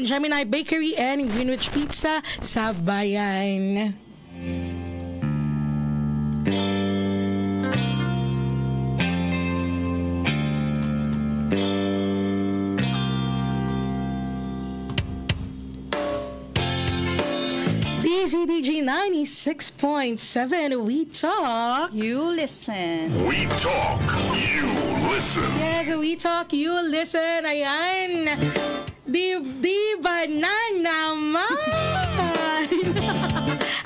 Gemini Bakery and Greenwich Pizza sa Bayan. DZDG 96.7, we talk. You listen. We talk, you listen. Yes, we talk, you listen. Ayan. Di ba na naman?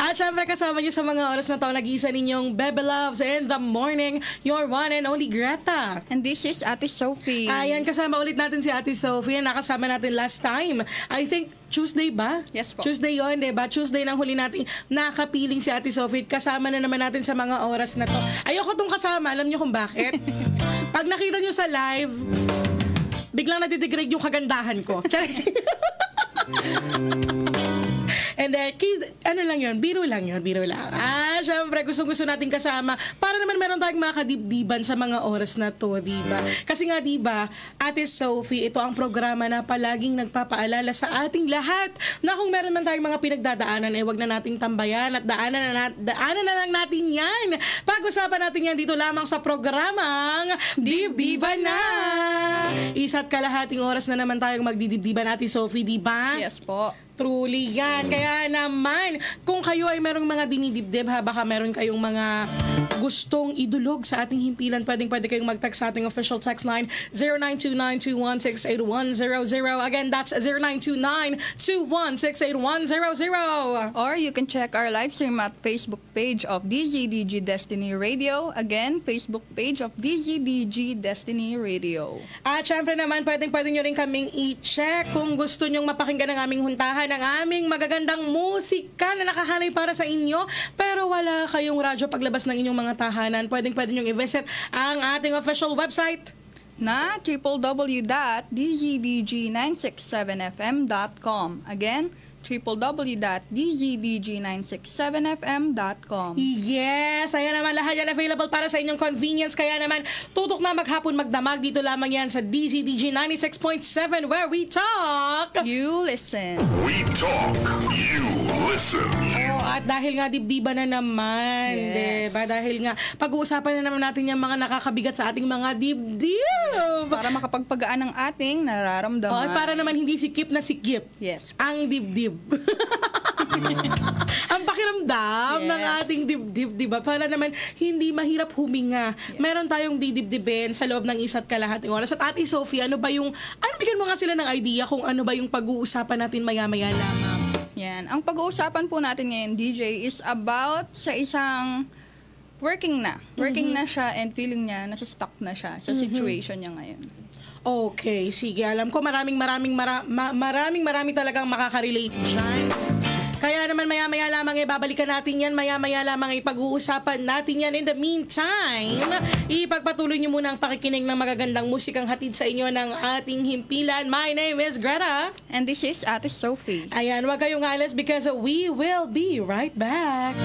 At syempre kasama niyo sa mga oras na to, nag-isa ninyong Bebe Loves in the morning, your one and only Greta. And this is Ate Sophie. Ayan, kasama ulit natin si Ate Sophie. Nakasama natin last time. I think Tuesday ba? Yes po. Tuesday yun, diba? Tuesday nang huli natin nakapiling si Ate Sophie. Kasama na naman natin sa mga oras na to. Ayoko tong kasama. Alam niyo kung bakit? Pag nakita niyo sa live, biglang nadidegrade yung kagandahan ko. And then, ano lang yun? Biro lang. Syempre, gusto natin kasama para naman meron tayong mga kadibdiban sa mga oras na to, diba? Kasi nga, diba, Ate Sophie, ito ang programa na palaging nagpapaalala sa ating lahat na kung meron man tayong mga pinagdadaanan, wag na nating tambayan at daanan na lang natin yan. Pag-usapan natin yan dito lamang sa programang Dibdiban na! Isa't kalahating oras na naman tayong magdidibdiban, Ate Sophie, diba? Yes po. Truly yan. Kaya naman, kung kayo ay merong mga dinidibdib, baka meron kayong mga gustong idulog sa ating himpilan, pwede kayong mag-text sa ating official text line 0929-216-8100. Again, that's 0929-216-8100. Or you can check our live stream at Facebook page of DZDG Destiny Radio. Again, Facebook page of DZDG Destiny Radio. At syempre naman, pwede nyo rin kaming i-check kung gusto nyong mapakinggan ang aming huntahan, ang aming magagandang musika na nakahanay para sa inyo, pero wala kayong radyo paglabas ng inyong mga tahanan. Pwede nyong i-visit ang ating official website na www.dzdg967fm.com. Again, www.dzdg967fm.com. Yes, ayan naman, lahat yan available para sa inyong convenience. Kaya naman, tutok na maghapon magdamag dito lamang yan sa DZDG 96.7, where we talk. You listen. We talk, you listen. Oh, at dahil nga dibdiba na naman, yes, diba? Dahil nga pag-uusapan na naman natin yung mga nakakabigat sa ating mga dibdib. Para makapagpagaan ng ating nararamdaman. Oh, at para naman hindi sikip na sikip. Yes. Ang dibdib. Ang pakiramdam ng ating dibdib, diba? Para naman hindi mahirap huminga. Yes. Meron tayong didibdibin sa loob ng isa't kalahating oras. At Ate Sophie, bigyan mo nga sila ng idea kung ano ba yung pag-uusapan natin maya-maya lamang. Yan. Ang pag-uusapan po natin ngayon, DJ, is about sa isang working na siya and feeling niya nasa stuck na siya sa situation niya ngayon. Okay, sige. Alam ko maraming talagang makaka-relate dyan. Kaya naman maya-maya lamang babalikan natin yan. Maya-maya lamang pag-uusapan natin yan. In the meantime, ipagpatuloy nyo muna ang pakikinig ng magagandang musikang hatid sa inyo ng ating himpilan. My name is Greta. And this is Ate Sophie. Ayan, wag kayong alas because we will be right back.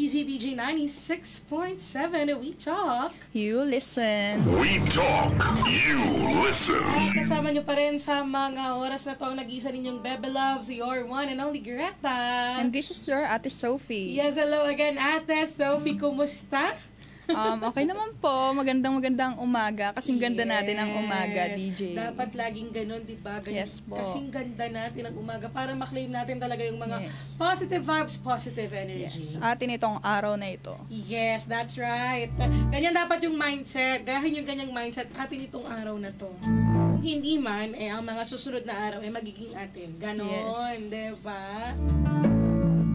DZDG 96.7, we talk. You listen. We talk, you listen. Ay, kasama nyo pa rin sa mga oras na to ang nag-isa ninyong Bebe Loves, your one and only Greta. And this is your Ate Sophie. Yes, hello again, Ate Sophie. Kumusta? Okay naman po. Magandang umaga. Kasing ganda natin ang umaga, DJ. Dapat laging ganun, di ba? Yes po. Kasing ganda natin ang umaga para maklaim natin talaga yung mga positive vibes, positive energy. Yes. Atin itong araw na ito. Yes, that's right. Ganyan dapat yung mindset. Gahin yung ganyang mindset atin itong araw na to. Kung hindi man, ang mga susunod na araw magiging atin. Ganon, yes, di ba?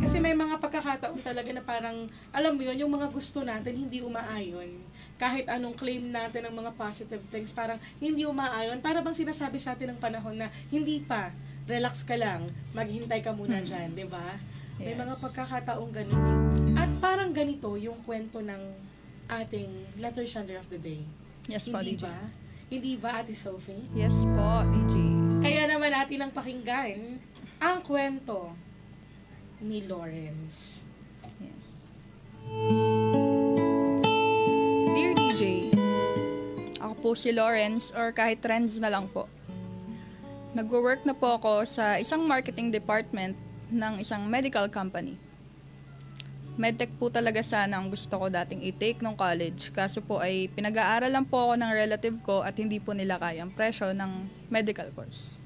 Kasi may mga pagkakataon talaga na parang, alam mo yun, yung mga gusto natin hindi umaayon. Kahit anong claim natin ng mga positive things, parang hindi umaayon. Para bang sinasabi sa atin ng panahon na, hindi pa, relax ka lang, maghintay ka muna dyan, di ba? Yes. May mga pagkakataong ganun eh. At parang ganito yung kwento ng ating letter sender of the day. Yes po, hindi DJ. ba? Hindi ba, Ate Sophie? Yes po, DJ. Kaya naman natin ang pakinggan ang kwento ni Lawrence. Yes. po si Lawrence or kahit Renz na lang po. Nagwo-work na po ako sa isang marketing department ng isang medical company. Medtech po talaga sana ang gusto ko dating i-take nung college. Kaso po ay pinag-aaral lang po ako ng relative ko at hindi po nila kaya ang presyo ng medical course.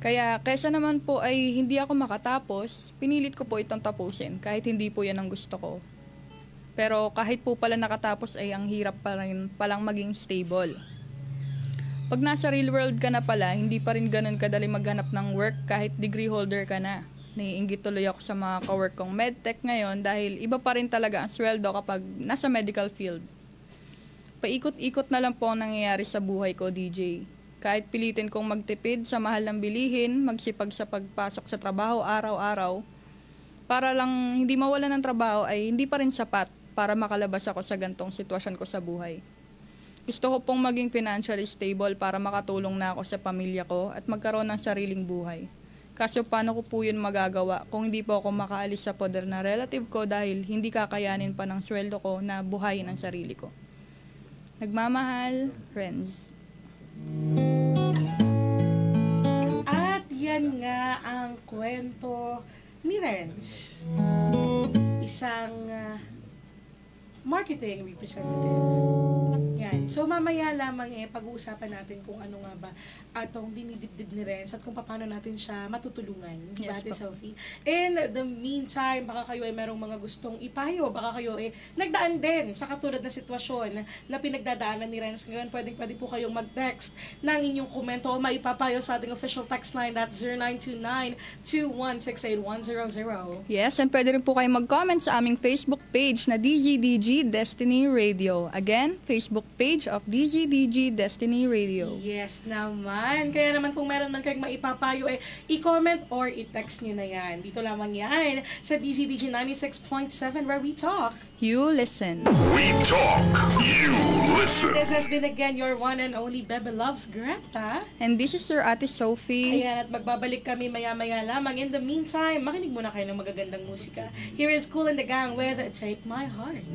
Kaya kesa naman po ay hindi ako makatapos, pinilit ko po itong tapusin kahit hindi po yan ang gusto ko. Pero kahit po pala nakatapos ay ang hirap pa rin palang maging stable. Pag nasa real world ka na pala, hindi pa rin ganun kadali maghanap ng work kahit degree holder ka na. Naiinggit tuloy ako sa mga kawork kong medtech ngayon dahil iba pa rin talaga ang sweldo kapag nasa medical field. Paikot-ikot na lang po ang nangyayari sa buhay ko, DJ. Kahit pilitin kong magtipid sa mahal ng bilihin, magsipag sa pagpasok sa trabaho araw-araw, para lang hindi mawalan ng trabaho ay hindi pa rin sapat para makalabas ako sa gantong sitwasyon ko sa buhay. Gusto ko pong maging financially stable para makatulong na ako sa pamilya ko at magkaroon ng sariling buhay. Kaso paano ko po yun magagawa kung hindi po ako makaalis sa poder na relative ko dahil hindi kakayanin pa ng sweldo ko na buhayin ang sarili ko. Nagmamahal, Renz. At yan nga ang kwento ni Renz. Isang marketing representative. Yan. So, mamaya lamang pag-uusapan natin kung ano nga ba atong dinidibdib ni Renz at kung paano natin siya matutulungan. Yes, Ate Sophie. In the meantime, baka kayo ay merong mga gustong ipayo. Baka kayo ay nagdaan din sa katulad na sitwasyon na pinagdadaanan ni Renz ngayon. Pwede po kayong mag-text ng inyong komento o maipapayo sa ating official text line at 0929-2168100. Yes, and pwede rin po kayo mag-comment sa aming Facebook page na DZDG Destiny Radio. Again, Facebook page of DZDG Destiny Radio. Yes naman. Kaya naman kung meron man kayong maipapayo, i-comment or i-text nyo na yan. Dito lamang yan sa DZDG 96.7 where we talk. You listen. We talk, you listen. This has been again your one and only Bebe Loves, Greta. And this is Sir Ate Sophie. Ayan, at magbabalik kami maya-maya lamang. In the meantime, makinig muna kayo ng magagandang musika. Here is Kool and the Gang with Take My Heart.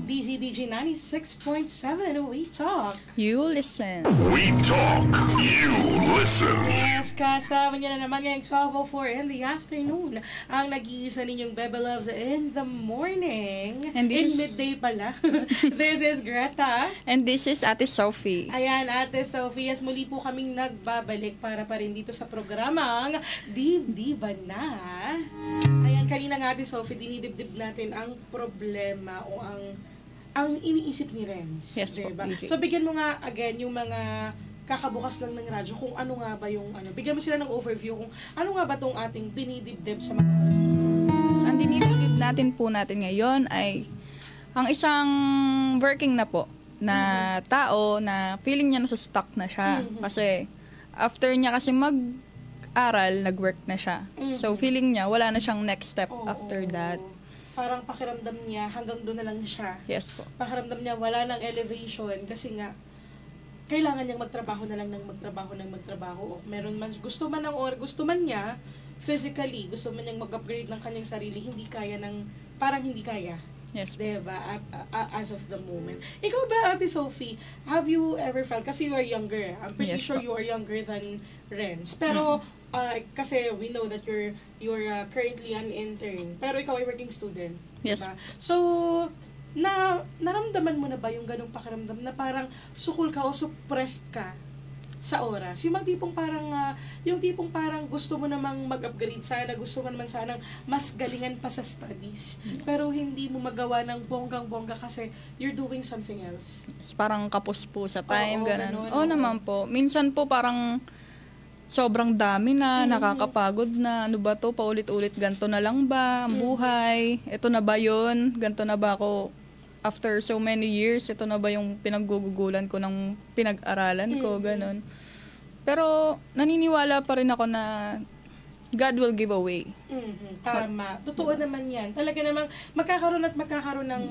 DZDG 96.7, we talk. You listen. We talk, you listen. Yes, kasama niya na naman ngayong 12:04 in the afternoon. Ang nag-iisa ninyong Bebe Loves in the morning. And this in is- midday pala. This is Greta. And this is Ate Sophie. Ayan, Ate Sophie, yes, muli po kaming nagbabalik para pa rin dito sa programang Dibdiban na. Ayan, kanina nga, Ate Sophie, dinidibdib natin ang problema o ang iniisip ni Renz. Yes po, diba? DJ. So, bigyan mo nga, again, yung mga kakabukas lang ng radyo kung ano nga ba yung bigyan mo sila ng overview kung ano nga ba tong ating dinidibdib sa mga oras na ito. So, ang dinidibdib natin po natin ngayon ay ang isang working na po na tao na feeling niya nasa stuck na siya. Kasi after niya kasi mag-aral, nag-work na siya. So feeling niya wala na siyang next step Oo. after that. Parang pakiramdam niya, hanggang doon na lang siya. Yes po. Pakiramdam niya, wala nang elevation kasi nga, kailangan niyang magtrabaho na lang ng magtrabaho. O meron man, gusto man niya, physically, gusto man niyang mag-upgrade ng kanyang sarili, hindi kaya parang hindi kaya. Yes po. Diba? As of the moment. Ikaw ba, Ate Sophie, have you ever felt, kasi you are younger, I'm pretty Yes sure po. you are younger than Renz. Pero, kasi we know that you're currently an intern. Pero ikaw ay working student. Yes. Diba? So, naramdaman mo na ba yung ganong pakiramdam na parang sukol ka o suppressed ka sa oras? Yung tipong parang gusto mo namang mag-upgrade sana, gusto mo naman sanang mas galingan pa sa studies. Yes. Pero hindi mo magawa ng bonggang-bongga kasi you're doing something else. Parang kapos po sa time, Oo, ganun. ganun, Oo oo. naman po. Minsan po parang sobrang dami na, nakakapagod na. Ano ba to? Paulit-ulit, ganto na lang ba ang buhay? Ito na ba yun? Ganto na ba ako after so many years? Ito na ba yung pinaggugugulan ko ng pinag-aralan ko? Ganun. Pero naniniwala pa rin ako na God will give away. Tama. Totoo naman yan. Talaga namang magkakaroon ng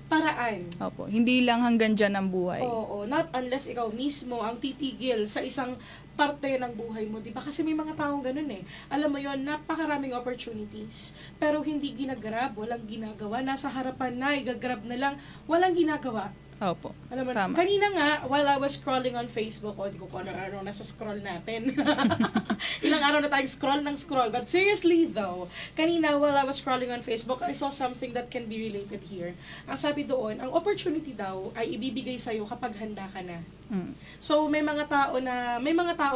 paraan. Opo. Hindi lang hanggang dyan ang buhay. Oo. Not unless ikaw mismo ang titigil sa isang parte ng buhay mo, di ba? Kasi may mga taong ganun eh. Alam mo yon, napakaraming opportunities. Pero hindi ginagrab, walang ginagawa. Nasa harapan na, igagrab na lang, walang ginagawa. Opo. Alam mo, Tama. kanina nga, while I was scrolling on Facebook, di ko kung ano nasa scroll natin. Ilang araw na tayong scroll. But seriously though, kanina while I was scrolling on Facebook, I saw something that can be related here. Ang sabi doon, ang opportunity daw ay ibibigay sa'yo kapag handa ka na. So, may mga tao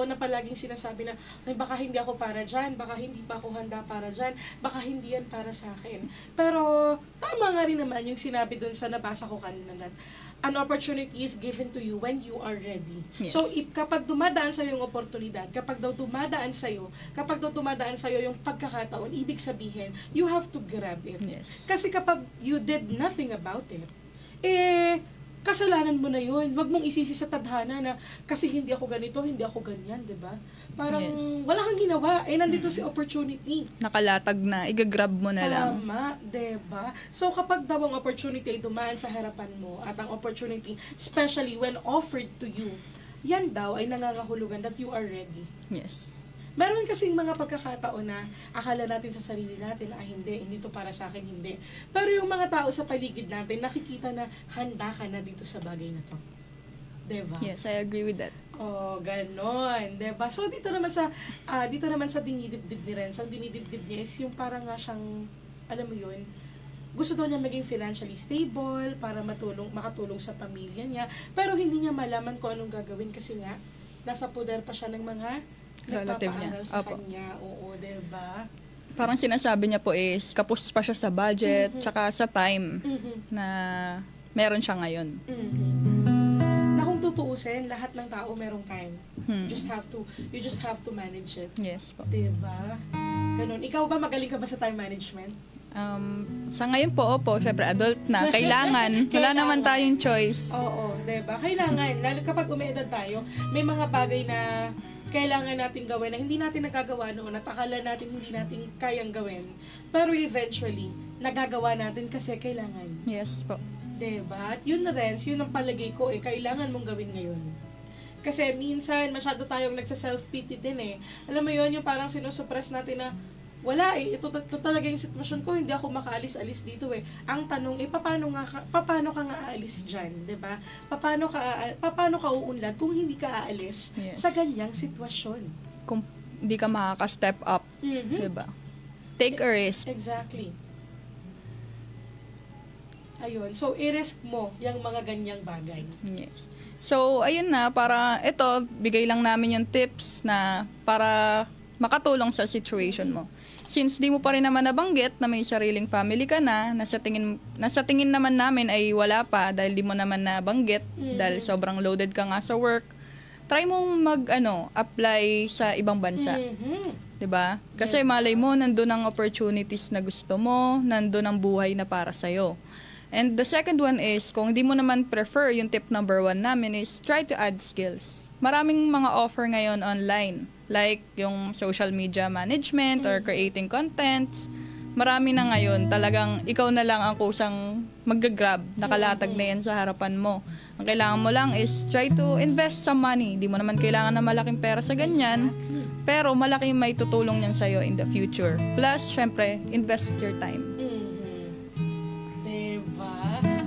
na palaging sinasabi na, ay, baka hindi ako para dyan, baka hindi pa ako handa para dyan, baka hindi yan para sa akin. Pero, tama nga rin naman yung sinabi doon sa nabasa ko kanina na, an opportunity is given to you when you are ready. Yes. So, kapag dumadaan sa'yo yung oportunidad, kapag daw dumadaan sa'yo yung pagkakataon, ibig sabihin, you have to grab it. Yes. Kasi kapag you did nothing about it, kasalanan mo na yun. Huwag mong isisi sa tadhana na kasi hindi ako ganito, hindi ako ganyan, di ba? Parang wala kang ginawa. Nandito si opportunity. Nakalatag na, igagrab mo na lang. Tama, di ba? So kapag daw ang opportunity ay dumaan sa harapan mo at ang opportunity, especially when offered to you, yan daw ay nangangahulugan that you are ready. Yes. Meron kasing mga pagkakataon na akala natin sa sarili natin, hindi to para sa akin, hindi. Pero yung mga tao sa paligid natin, nakikita na handa ka na dito sa bagay na to. Diba? Yes, I agree with that. Oh, ganon. Diba? So, dito naman sa dinidibdib ni Renz, ang dinidibdib niya is yung parang nga siyang, alam mo yun, gusto daw niya maging financially stable para makatulong sa pamilya niya, pero hindi niya malaman kung anong gagawin kasi nga, nasa poder pa siya ng mga Relative niya. nagpapaaral sa Opo. kanya. Oo, diba? Parang sinasabi niya po is, kapos pa siya sa budget, tsaka sa time na meron siya ngayon. Na kung tutuusin, lahat ng tao merong time. You just have to manage it. Yes po. Diba? Ganun. Ikaw ba, magaling ka ba sa time management? Sa ngayon po, syempre adult na, kailangan. Wala naman tayong choice. Oo, diba? Kailangan. Lalo kapag umeedad tayo, may mga bagay na kailangan natin gawin na hindi natin nagagawa noon at akala natin hindi natin kayang gawin. Pero eventually, nagagawa natin kasi kailangan. Yes po. Diba? At yun na rin, yun ang palagay ko kailangan mong gawin ngayon. Kasi minsan, masyado tayong nagsa-self-pity din Alam mo yun, yung parang sinusuppress natin na wala ito talaga yung sitwasyon ko, hindi ako makaalis-alis dito Ang tanong paano ka nga aalis dyan, 'di ba? Paano ka uunlad kung hindi ka aalis sa ganyang sitwasyon? Kung hindi ka makaka-step up, 'di ba? Take a risk. Exactly. Ayun, so i-risk mo yung mga ganyang bagay. Yes. So, ayun na, para ito, bigay lang namin yung tips na para makatulong sa situation mo. Since di mo pa rin naman nabanggit na may sariling family ka na, nasa tingin naman namin ay wala pa dahil di mo naman nabanggit dahil sobrang loaded ka nga sa work, try mong apply sa ibang bansa. 'Di ba? Kasi malay mo nandun ang opportunities na gusto mo, nandun ang buhay na para sa'yo. And the second one is, kung hindi mo naman prefer, yung tip number 1 namin is try to add skills. Maraming mga offer ngayon online. Like yung social media management or creating contents. Marami na ngayon. Talagang ikaw na lang ang kusang mag-grab. Nakalatag na yan sa harapan mo. Ang kailangan mo lang is try to invest some money. Di mo naman kailangan na malaking pera sa ganyan. Pero malaki may tutulong yan sa'yo in the future. Plus, syempre, invest your time.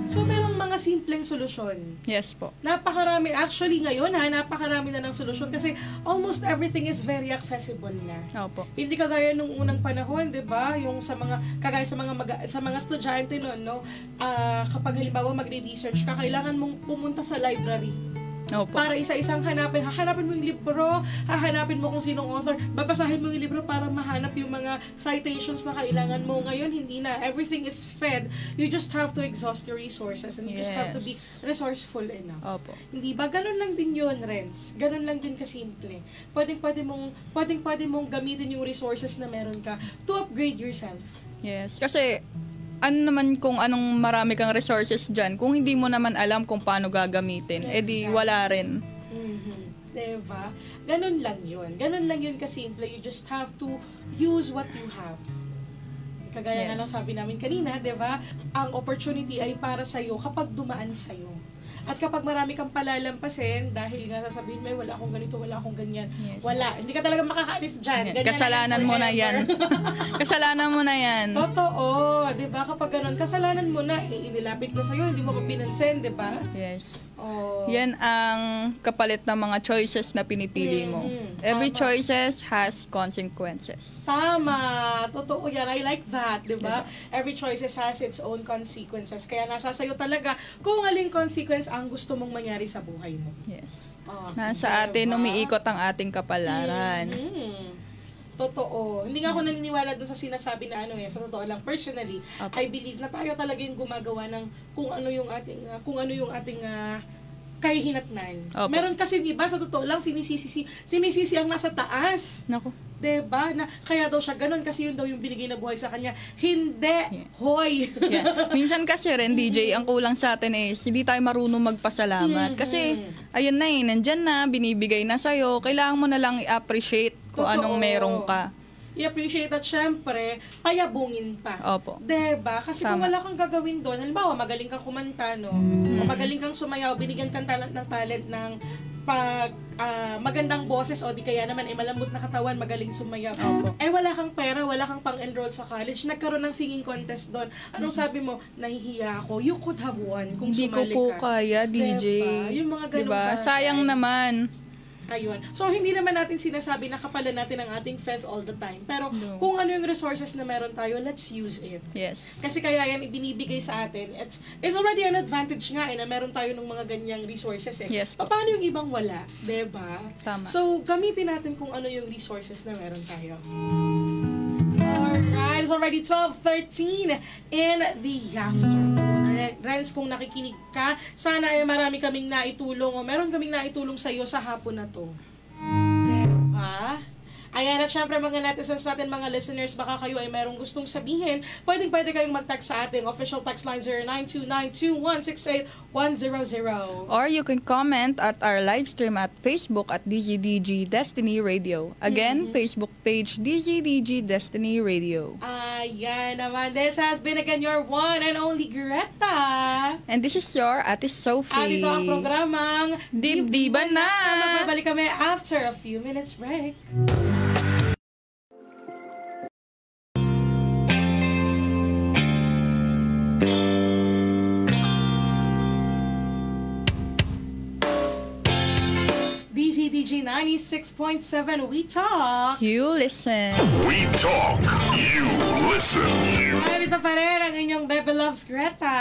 So, merong mga simpleng solusyon. Yes po. Napakarami. Actually, ngayon napakarami na ng solusyon kasi almost everything is very accessible na. Opo. Hindi kagaya nung unang panahon, 'di ba? Yung kagaya sa mga estudyante noon, no? Kapag halimbawa magre-research ka, kailangan mong pumunta sa library. Opo. Para isa-isang hahanapin mo yung libro, hahanapin mo kung sinong author, babasahin mo yung libro para mahanap yung mga citations na kailangan mo. Ngayon, hindi na. Everything is fed. You just have to exhaust your resources and you just have to be resourceful enough. Opo. Hindi ba? Ganun lang din yun, Renz. Ganun lang din kasimple. Pwedeng mong gamitin yung resources na meron ka to upgrade yourself. Yes. Kasi, ano naman kung anong marami kang resources dyan, kung hindi mo naman alam kung paano gagamitin, edi wala rin. Diba? Ganun lang yun. Ganun lang yun kasimple. You just have to use what you have. Kagaya nga Yes. lang sabi namin kanina, di ba? Ang opportunity ay para sa'yo kapag dumaan sa'yo. At kapag marami kang palalampasin, dahil nga sasabihin mo, wala akong ganito, wala akong ganyan. Yes. Wala. Hindi ka talaga makakaalis dyan. Ganyan Kasalanan na mo na forever. yan. Kasalanan mo na yan. Totoo. Di ba? Kapag ganun, kasalanan mo na. Inilapit na sa'yo, hindi mo pa pinansin, di ba? Yes. Oh. Yan ang kapalit ng mga choices na pinipili mo. Mhm. Every Tama. choices has consequences. Tama. Totoo yan. I like that, di ba? Every choices has its own consequences. Kaya nasa sa'yo talaga kung aling consequence ang gusto mong mangyari sa buhay mo. Yes. Oh, Nasa atin diba? umiikot ang ating kapalaran. Mhm. Totoo. Hindi nga ako naniniwala doon sa sinasabi na sa totoo lang. Personally, Opo. I believe na tayo talaga yung gumagawa ng kung ano yung ating kahihinatnan. Opo. Meron kasi iba sa totoo lang sinisisi ang nasa taas. Naku. 'Di ba? Na kaya daw siya ganun kasi yun daw yung binigay na buhay sa kanya. Hindi. Hoy. Yeah. Minsan kasi rin, DJ, ang kulang sa atin is hindi tayo marunong magpasalamat. Kasi, ayun na nandyan na, binibigay na sa'yo. Kailangan mo na lang i-appreciate kung Totoo. anong meron ka. I-appreciate at syempre, payabungin pa. Opo. Diba? Kasi kung Tama. wala kang gagawin doon, halimbawa, magaling kang kumanta, no? O magaling kang sumayaw, binigyan kang talent ng magandang boses o di kaya naman malambot na katawan, magaling sumayaw. Opo. Wala kang pera, wala kang pang-enroll sa college, nagkaroon ng singing contest doon. Anong sabi mo? Nahihiya ako. You could have won kung Hindi ko sumali po ka. kaya, DJ. Diba? Yung mga ganung Diba? bagay. Sayang naman. Ayun. So, hindi naman natin sinasabi na kapalan natin ang ating fez all the time. Pero, No. kung ano yung resources na meron tayo, let's use it. Yes. Kasi kaya yan ibinibigay sa atin. It's already an advantage nga na meron tayo ng mga ganyang resources Yes po. Paano yung ibang wala? Diba? Tama. So, gamitin natin kung ano yung resources na meron tayo. Alright, it's already 12:13 in the afternoon. Renz, kung nakikinig ka, sana ay marami kaming naitulong o meron kaming naitulong sa iyo sa hapon na to. Diba? Ayan, at syempre mga netizens natin, mga listeners, baka kayo ay merong gustong sabihin, pwede kayong mag-text sa ating official text line 09292168-100. Or you can comment at our live stream at Facebook at DZDG Destiny Radio. Again, Facebook page DZDG Destiny Radio. Ayan naman, this has been again your one and only Greta. And this is your Ate Sophie. At ito ang programang Dibdiban na! Magbabalik kami after a few minutes break. DZDG 96.7, we talk. You listen. We talk, you listen. Ay, ito pa rin ang inyong Bebe Loves Greta.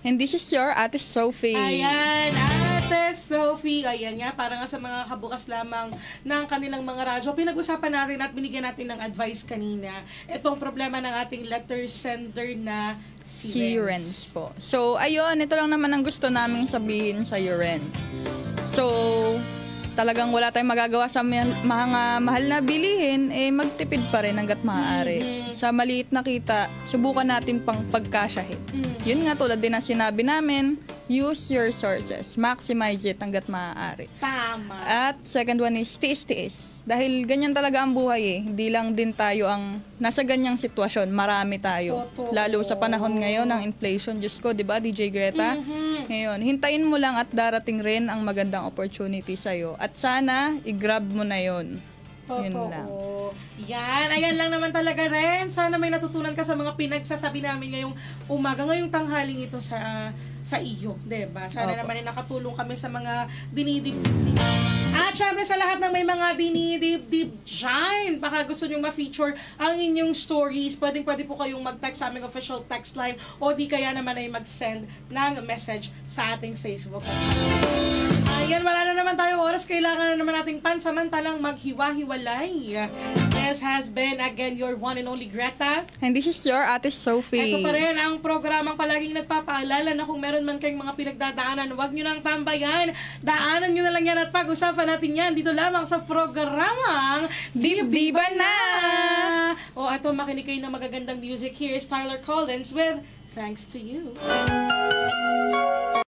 And this is your Ate Sophie. Ayan, Ate Sophie. Ayan nga, para nga sa mga kabukas lamang ng kanilang mga radyo. Pinag-usapan natin at binigyan natin ng advice kanina. Itong problema ng ating letter sender na Si Renz po. So, ayun, ito lang naman ang gusto naming sabihin sa Renz. So, talagang wala tayong magagawa sa mga mahal na bilihin, magtipid pa rin hanggat maaari. Sa maliit na kita, subukan natin pang pagkasyahin. Yun nga, tulad din ang sinabi namin, use your sources. Maximize it hanggat maaari. Tama. At second one is tiis-tiis. Dahil ganyan talaga ang buhay Hindi lang din tayo ang nasa ganyang sitwasyon. Marami tayo. Totoo. Lalo sa panahon ngayon ng inflation. Diyos ko, di ba, DJ Greta? Ngayon, hintayin mo lang at darating rin ang magandang opportunity sa'yo. At sana, i-grab mo na yon. Yun lang. Totoo. Yan. Ayan lang naman talaga rin. Sana may natutunan ka sa mga pinagsasabi namin ngayong umaga, ngayong tanghaling ito sa iyo. Diba? Sana Opo. naman ay nakatulong kami sa mga dinidibdib. At syempre sa lahat ng may mga dinidibdib dyan, baka gusto nyong ma-feature ang inyong stories, pwede po kayong mag-text sa aming official text line o di kaya naman ay mag-send ng message sa ating Facebook. Ayan, wala na naman tayong oras. Kailangan na naman nating pansamantalang maghiwa-hiwalay. This has been, again, your one and only Greta. And this is your Ate Sophie. Ito pa rin ang programang palaging nagpapaalala na kung meron man kayong mga pinagdadaanan, huwag nyo nang tambayan. Daanan nyo na lang yan at pag-usapan natin yan dito lamang sa programang Dibdiban na! O, ito, makinig kayo ng magagandang music. Here is Tyler Collins with Thanks to You.